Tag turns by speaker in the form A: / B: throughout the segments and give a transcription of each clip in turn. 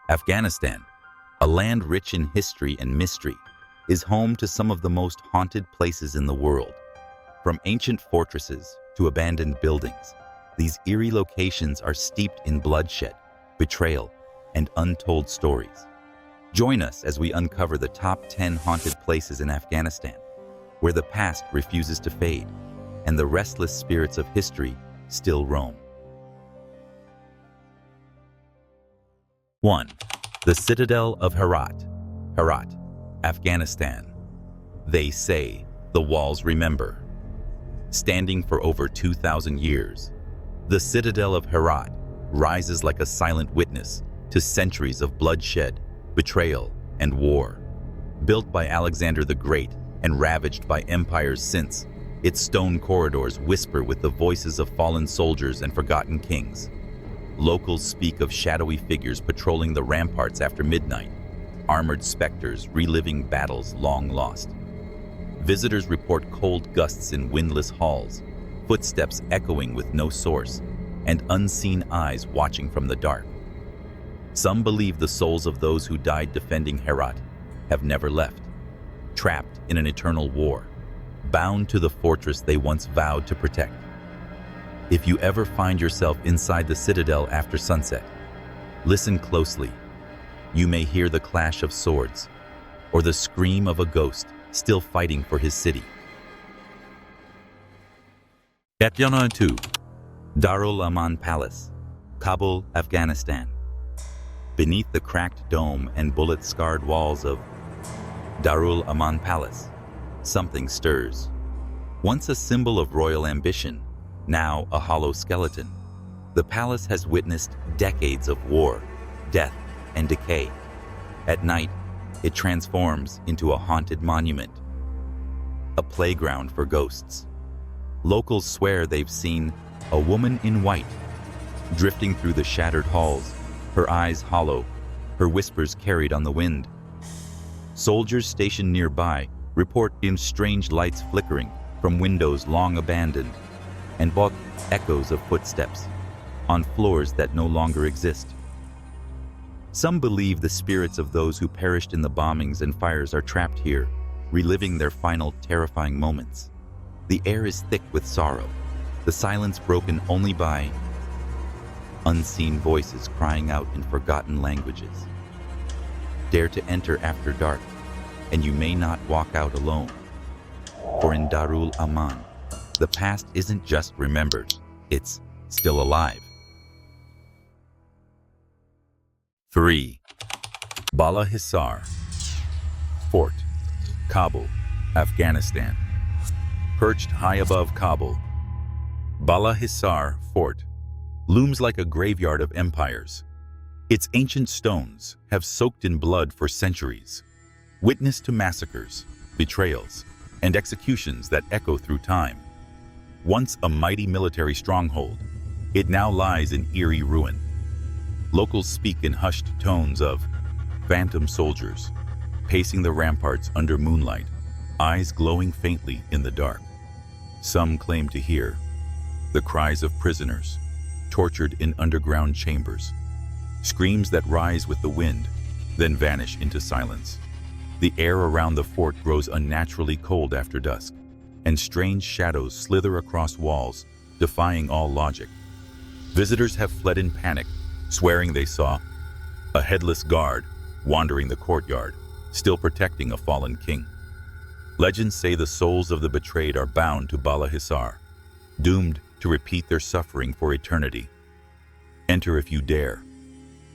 A: Afghanistan, a land rich in history and mystery, is home to some of the most haunted places in the world. From ancient fortresses to abandoned buildings, these eerie locations are steeped in bloodshed, betrayal, and untold stories. Join us as we uncover the top 10 haunted places in Afghanistan, where the past refuses to fade, and the restless spirits of history still roam. 1. The Citadel of Herat, Herat, Afghanistan. They say the walls remember. Standing for over 2,000 years, the Citadel of Herat rises like a silent witness to centuries of bloodshed, betrayal, and war. Built by Alexander the Great and ravaged by empires since, its stone corridors whisper with the voices of fallen soldiers and forgotten kings. Locals speak of shadowy figures patrolling the ramparts after midnight, armored specters reliving battles long lost. Visitors report cold gusts in windless halls, footsteps echoing with no source, and unseen eyes watching from the dark. Some believe the souls of those who died defending Herat have never left, trapped in an eternal war, bound to the fortress they once vowed to protect. If you ever find yourself inside the citadel after sunset, listen closely. You may hear the clash of swords or the scream of a ghost still fighting for his city. 2. Darul Aman Palace, Kabul, Afghanistan. Beneath the cracked dome and bullet-scarred walls of Darul Aman Palace, something stirs. Once a symbol of royal ambition, now a hollow skeleton, the palace has witnessed decades of war, death, and decay. At night, it transforms into a haunted monument, a playground for ghosts. Locals swear they've seen a woman in white, drifting through the shattered halls, her eyes hollow, her whispers carried on the wind. Soldiers stationed nearby report strange lights flickering from windows long abandoned, and both echoes of footsteps on floors that no longer exist. Some believe the spirits of those who perished in the bombings and fires are trapped here, reliving their final terrifying moments. The air is thick with sorrow, the silence broken only by unseen voices crying out in forgotten languages. Dare to enter after dark, and you may not walk out alone. For in Darul Aman, the past isn't just remembered, it's still alive. 3. Balahisar Fort, Kabul, Afghanistan. Perched high above Kabul, Balahisar Fort looms like a graveyard of empires. Its ancient stones have soaked in blood for centuries, witness to massacres, betrayals, and executions that echo through time. Once a mighty military stronghold, it now lies in eerie ruin. Locals speak in hushed tones of phantom soldiers pacing the ramparts under moonlight, eyes glowing faintly in the dark. Some claim to hear the cries of prisoners tortured in underground chambers, screams that rise with the wind, then vanish into silence. The air around the fort grows unnaturally cold after dusk, and strange shadows slither across walls, defying all logic. Visitors have fled in panic, swearing they saw a headless guard wandering the courtyard, still protecting a fallen king. Legends say the souls of the betrayed are bound to Balahisar, doomed to repeat their suffering for eternity. Enter if you dare,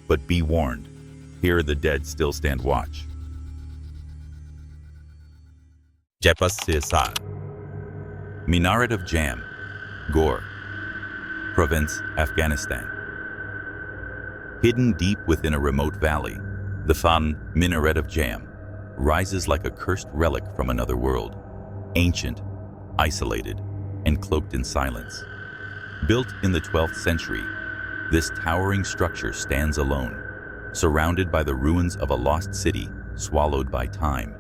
A: but be warned, here the dead still stand watch. Minaret of Jam Gore, Province, Afghanistan. Hidden deep within a remote valley, the Minaret of Jam rises like a cursed relic from another world, ancient, isolated, and cloaked in silence. Built in the 12th century, this towering structure stands alone, surrounded by the ruins of a lost city swallowed by time.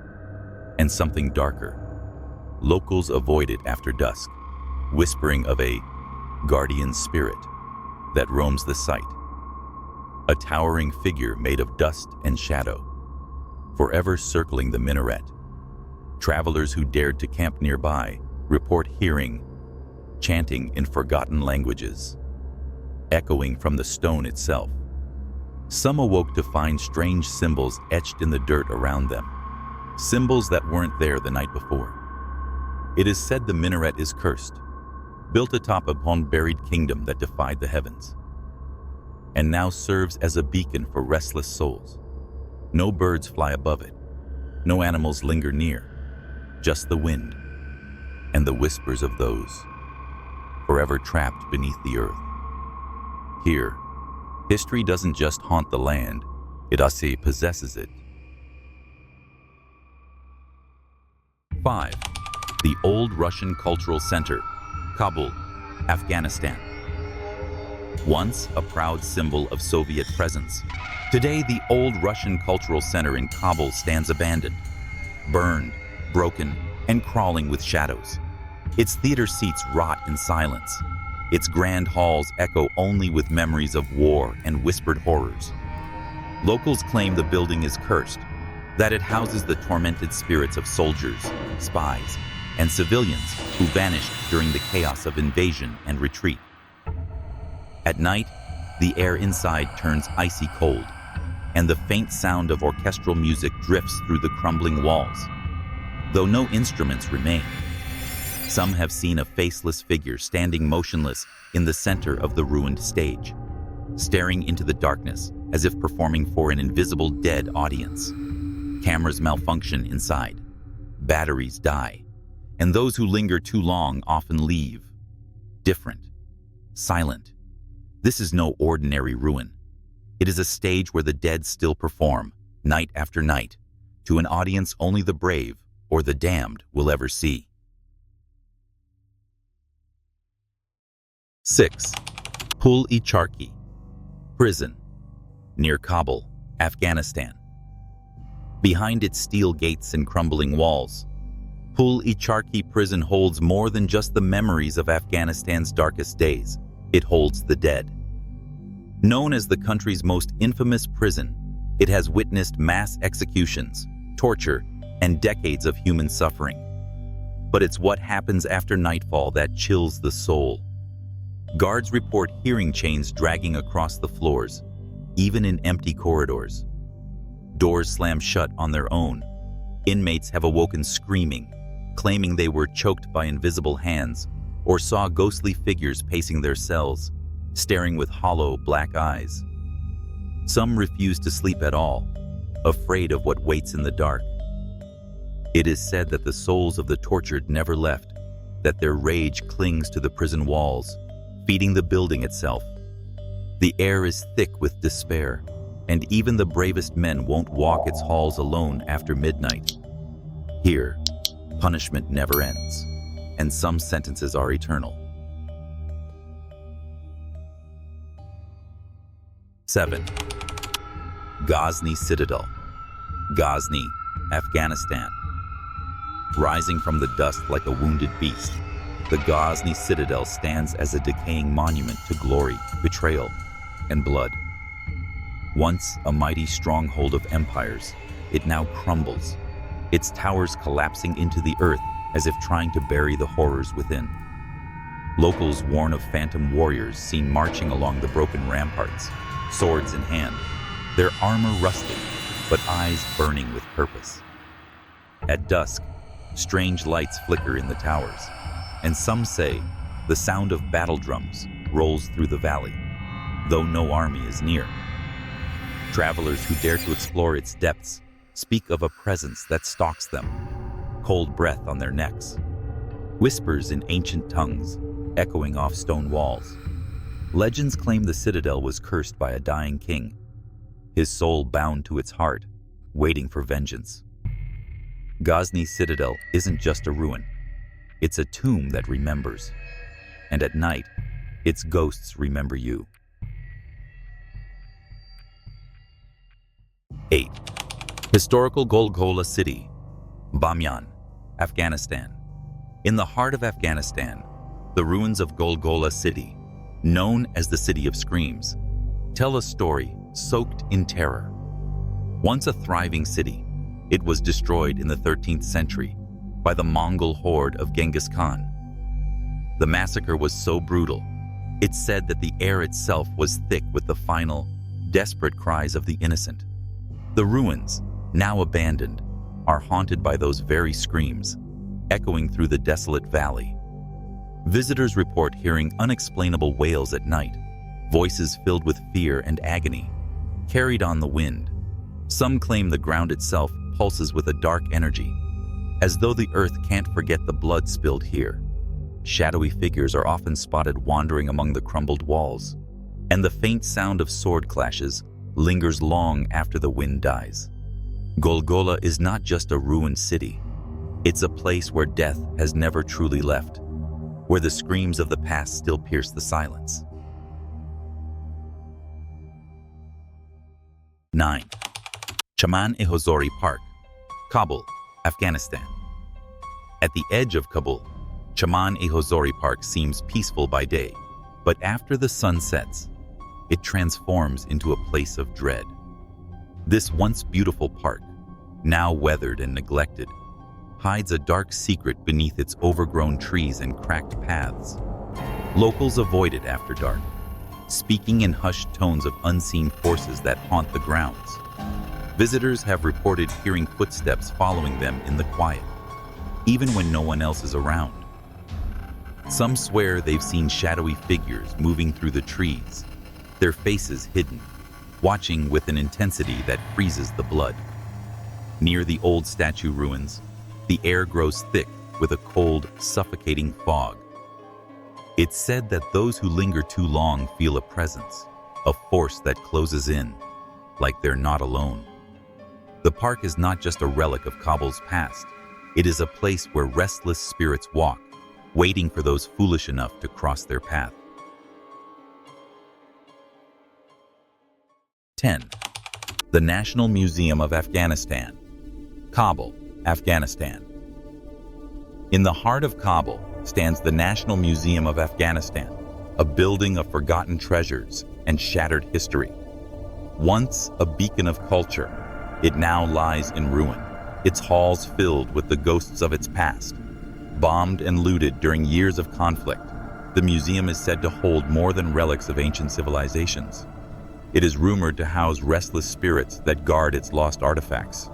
A: And something darker. Locals avoid it after dusk, whispering of a guardian spirit that roams the site. a towering figure made of dust and shadow, forever circling the minaret. Travelers who dared to camp nearby report hearing chanting in forgotten languages, echoing from the stone itself. Some awoke to find strange symbols etched in the dirt around them, symbols that weren't there the night before. It is said the minaret is cursed, built atop a buried kingdom that defied the heavens, and now serves as a beacon for restless souls. No birds fly above it, no animals linger near, just the wind and the whispers of those forever trapped beneath the earth. Here, history doesn't just haunt the land, it also possesses it. 5. The Old Russian Cultural Center, Kabul, Afghanistan. Once a proud symbol of Soviet presence, today the Old Russian Cultural Center in Kabul stands abandoned, burned, broken, and crawling with shadows. Its theater seats rot in silence. Its grand halls echo only with memories of war and whispered horrors. Locals claim the building is cursed, that it houses the tormented spirits of soldiers, spies, and civilians who vanished during the chaos of invasion and retreat. At night, the air inside turns icy cold, and the faint sound of orchestral music drifts through the crumbling walls. Though no instruments remain, some have seen a faceless figure standing motionless in the center of the ruined stage, staring into the darkness as if performing for an invisible dead audience. Cameras malfunction inside, batteries die, and those who linger too long often leave. Different, silent. This is no ordinary ruin. It is a stage where the dead still perform, night after night, to an audience only the brave or the damned will ever see. 6. Pul-e-Charkhi Prison, near Kabul, Afghanistan. Behind its steel gates and crumbling walls, Pul-e-Charkhi Prison holds more than just the memories of Afghanistan's darkest days. It holds the dead. Known as the country's most infamous prison, it has witnessed mass executions, torture, and decades of human suffering. But it's what happens after nightfall that chills the soul. Guards report hearing chains dragging across the floors, even in empty corridors. Doors slam shut on their own. Inmates have awoken screaming, claiming they were choked by invisible hands or saw ghostly figures pacing their cells, staring with hollow black eyes. Some refuse to sleep at all, afraid of what waits in the dark. It is said that the souls of the tortured never left, that their rage clings to the prison walls, feeding the building itself. The air is thick with despair, and even the bravest men won't walk its halls alone after midnight. Here, punishment never ends, and some sentences are eternal. 7. Ghazni Citadel, Ghazni, Afghanistan. Rising from the dust like a wounded beast, the Ghazni Citadel stands as a decaying monument to glory, betrayal, and blood. Once a mighty stronghold of empires, it now crumbles, its towers collapsing into the earth as if trying to bury the horrors within. Locals warn of phantom warriors seen marching along the broken ramparts, swords in hand, their armor rusted, but eyes burning with purpose. At dusk, strange lights flicker in the towers, and some say the sound of battle drums rolls through the valley, though no army is near. Travelers who dare to explore its depths speak of a presence that stalks them, cold breath on their necks, whispers in ancient tongues echoing off stone walls. Legends claim the citadel was cursed by a dying king, his soul bound to its heart, waiting for vengeance. Ghazni Citadel isn't just a ruin, it's a tomb that remembers, and at night, its ghosts remember you. 8. Historical Golgola City, Bamyan, Afghanistan. In the heart of Afghanistan, the ruins of Golgola City, known as the City of Screams, tell a story soaked in terror. Once a thriving city, it was destroyed in the 13th century by the Mongol horde of Genghis Khan. The massacre was so brutal, it's said that the air itself was thick with the final, desperate cries of the innocent. The ruins, now abandoned, are haunted by those very screams, echoing through the desolate valley. Visitors report hearing unexplainable wails at night, voices filled with fear and agony, carried on the wind. Some claim the ground itself pulses with a dark energy, as though the earth can't forget the blood spilled here. Shadowy figures are often spotted wandering among the crumbled walls, and the faint sound of sword clashes lingers long after the wind dies. Golgola is not just a ruined city. It's a place where death has never truly left, where the screams of the past still pierce the silence. 9. Chaman Ehosori Park, Kabul, Afghanistan. At the edge of Kabul, Chaman Ehosori Park seems peaceful by day, but after the sun sets, it transforms into a place of dread. This once beautiful park, now weathered and neglected, hides a dark secret beneath its overgrown trees and cracked paths. Locals avoid it after dark, speaking in hushed tones of unseen forces that haunt the grounds. Visitors have reported hearing footsteps following them in the quiet, even when no one else is around. Some swear they've seen shadowy figures moving through the trees, their faces hidden, watching with an intensity that freezes the blood. Near the old statue ruins, the air grows thick with a cold, suffocating fog. It's said that those who linger too long feel a presence, a force that closes in, like they're not alone. The park is not just a relic of Kabul's past. It is a place where restless spirits walk, waiting for those foolish enough to cross their path. 10. The National Museum of Afghanistan, Kabul, Afghanistan. In the heart of Kabul stands the National Museum of Afghanistan, a building of forgotten treasures and shattered history. Once a beacon of culture, it now lies in ruin, its halls filled with the ghosts of its past. Bombed and looted during years of conflict, the museum is said to hold more than relics of ancient civilizations. It is rumored to house restless spirits that guard its lost artifacts.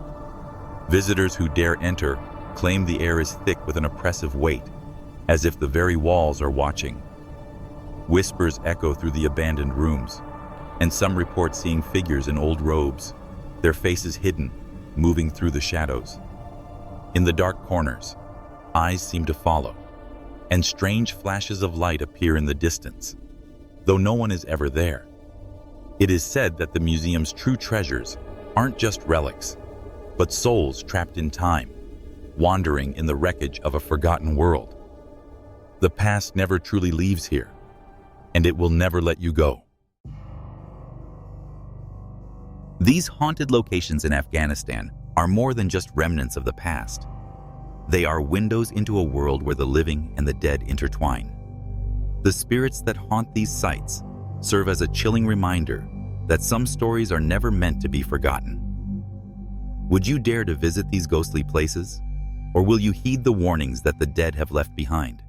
A: Visitors who dare enter claim the air is thick with an oppressive weight, as if the very walls are watching. Whispers echo through the abandoned rooms, and some report seeing figures in old robes, their faces hidden, moving through the shadows. In the dark corners, eyes seem to follow, and strange flashes of light appear in the distance, though no one is ever there. It is said that the museum's true treasures aren't just relics, but souls trapped in time, wandering in the wreckage of a forgotten world. The past never truly leaves here, and it will never let you go. These haunted locations in Afghanistan are more than just remnants of the past. They are windows into a world where the living and the dead intertwine. The spirits that haunt these sites serve as a chilling reminder that some stories are never meant to be forgotten. Would you dare to visit these ghostly places, or will you heed the warnings that the dead have left behind?